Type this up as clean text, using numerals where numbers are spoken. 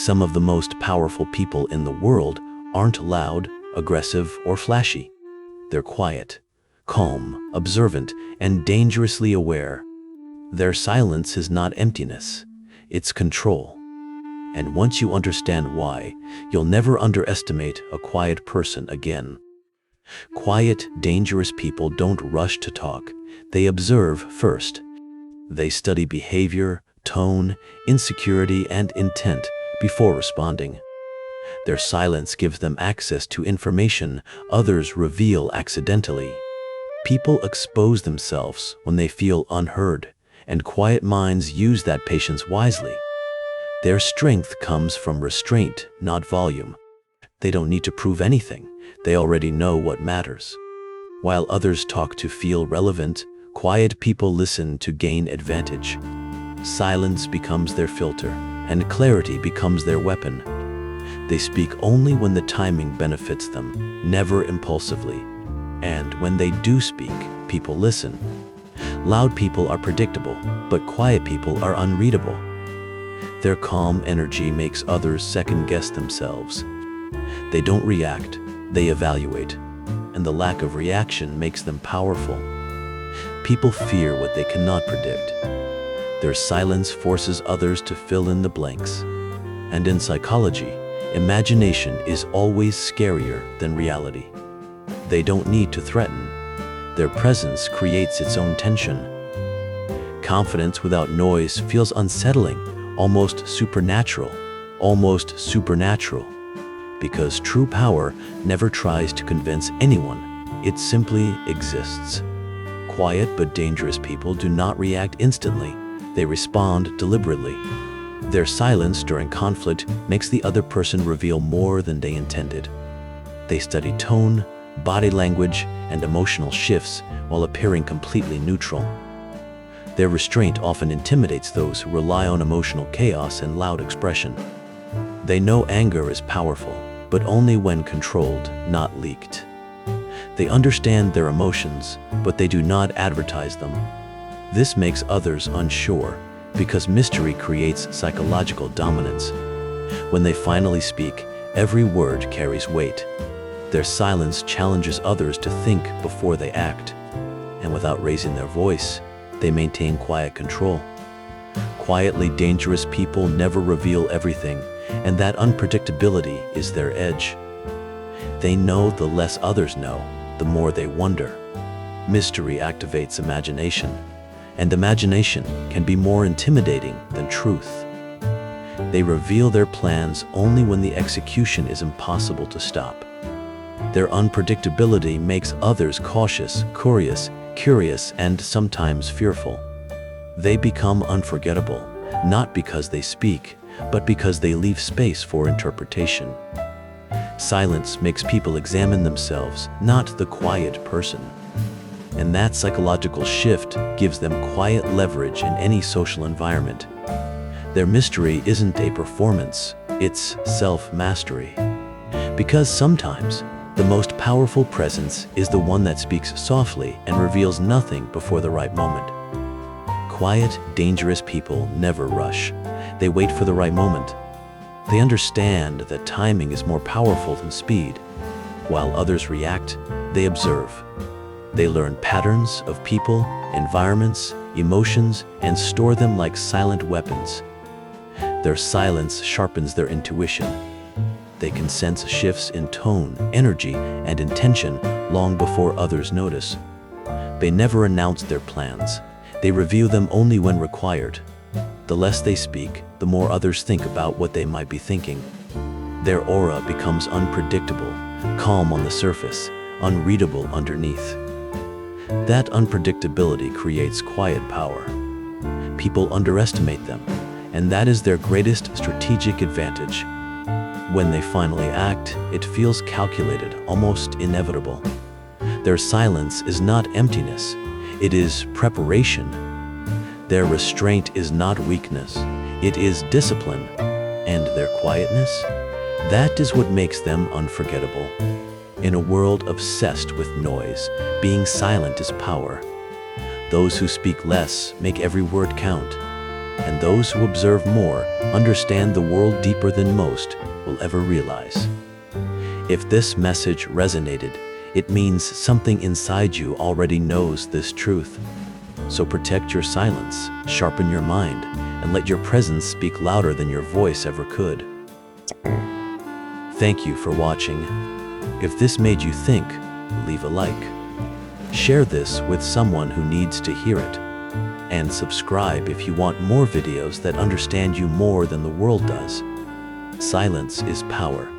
Some of the most powerful people in the world aren't loud, aggressive, or flashy. They're quiet, calm, observant, and dangerously aware. Their silence is not emptiness, it's control. And once you understand why, you'll never underestimate a quiet person again. Quiet, dangerous people don't rush to talk. They observe first. They study behavior, tone, insecurity, and intent before responding. Their silence gives them access to information others reveal accidentally. People expose themselves when they feel unheard, and quiet minds use that patience wisely. Their strength comes from restraint, not volume. They don't need to prove anything. They already know what matters. While others talk to feel relevant, quiet people listen to gain advantage. Silence becomes their filter, and clarity becomes their weapon. They speak only when the timing benefits them, never impulsively. And when they do speak, people listen. Loud people are predictable, but quiet people are unreadable. Their calm energy makes others second-guess themselves. They don't react, they evaluate, and the lack of reaction makes them powerful. People fear what they cannot predict. Their silence forces others to fill in the blanks. And in psychology, imagination is always scarier than reality. They don't need to threaten. Their presence creates its own tension. Confidence without noise feels unsettling, almost supernatural, because true power never tries to convince anyone, it simply exists. Quiet but dangerous people do not react instantly, they respond deliberately. Their silence during conflict makes the other person reveal more than they intended. They study tone, body language, and emotional shifts while appearing completely neutral. Their restraint often intimidates those who rely on emotional chaos and loud expression. They know anger is powerful, but only when controlled, not leaked. They understand their emotions, but they do not advertise them. This makes others unsure, because mystery creates psychological dominance. When they finally speak, every word carries weight. Their silence challenges others to think before they act, and without raising their voice, they maintain quiet control. Quietly dangerous people never reveal everything, and that unpredictability is their edge. They know the less others know, the more they wonder. Mystery activates imagination, and imagination can be more intimidating than truth. They reveal their plans only when the execution is impossible to stop. Their unpredictability makes others cautious, curious, and sometimes fearful. They become unforgettable, not because they speak, but because they leave space for interpretation. Silence makes people examine themselves, not the quiet person. And that psychological shift gives them quiet leverage in any social environment. Their mystery isn't a performance, it's self-mastery. Because sometimes, the most powerful presence is the one that speaks softly and reveals nothing before the right moment. Quiet, dangerous people never rush. They wait for the right moment. They understand that timing is more powerful than speed. While others react, they observe. They learn patterns of people, environments, emotions, and store them like silent weapons. Their silence sharpens their intuition. They can sense shifts in tone, energy, and intention long before others notice. They never announce their plans. They reveal them only when required. The less they speak, the more others think about what they might be thinking. Their aura becomes unpredictable, calm on the surface, unreadable underneath. That unpredictability creates quiet power. People underestimate them, and that is their greatest strategic advantage. When they finally act, it feels calculated, almost inevitable. Their silence is not emptiness, it is preparation. Their restraint is not weakness, it is discipline. And their quietness? That is what makes them unforgettable. In a world obsessed with noise, being silent is power. Those who speak less make every word count. and those who observe more understand the world deeper than most will ever realize. If this message resonated, it means something inside you already knows this truth. So protect your silence, sharpen your mind, and let your presence speak louder than your voice ever could. Thank you for watching. If this made you think, leave a like. Share this with someone who needs to hear it. And subscribe if you want more videos that understand you more than the world does. Silence is power.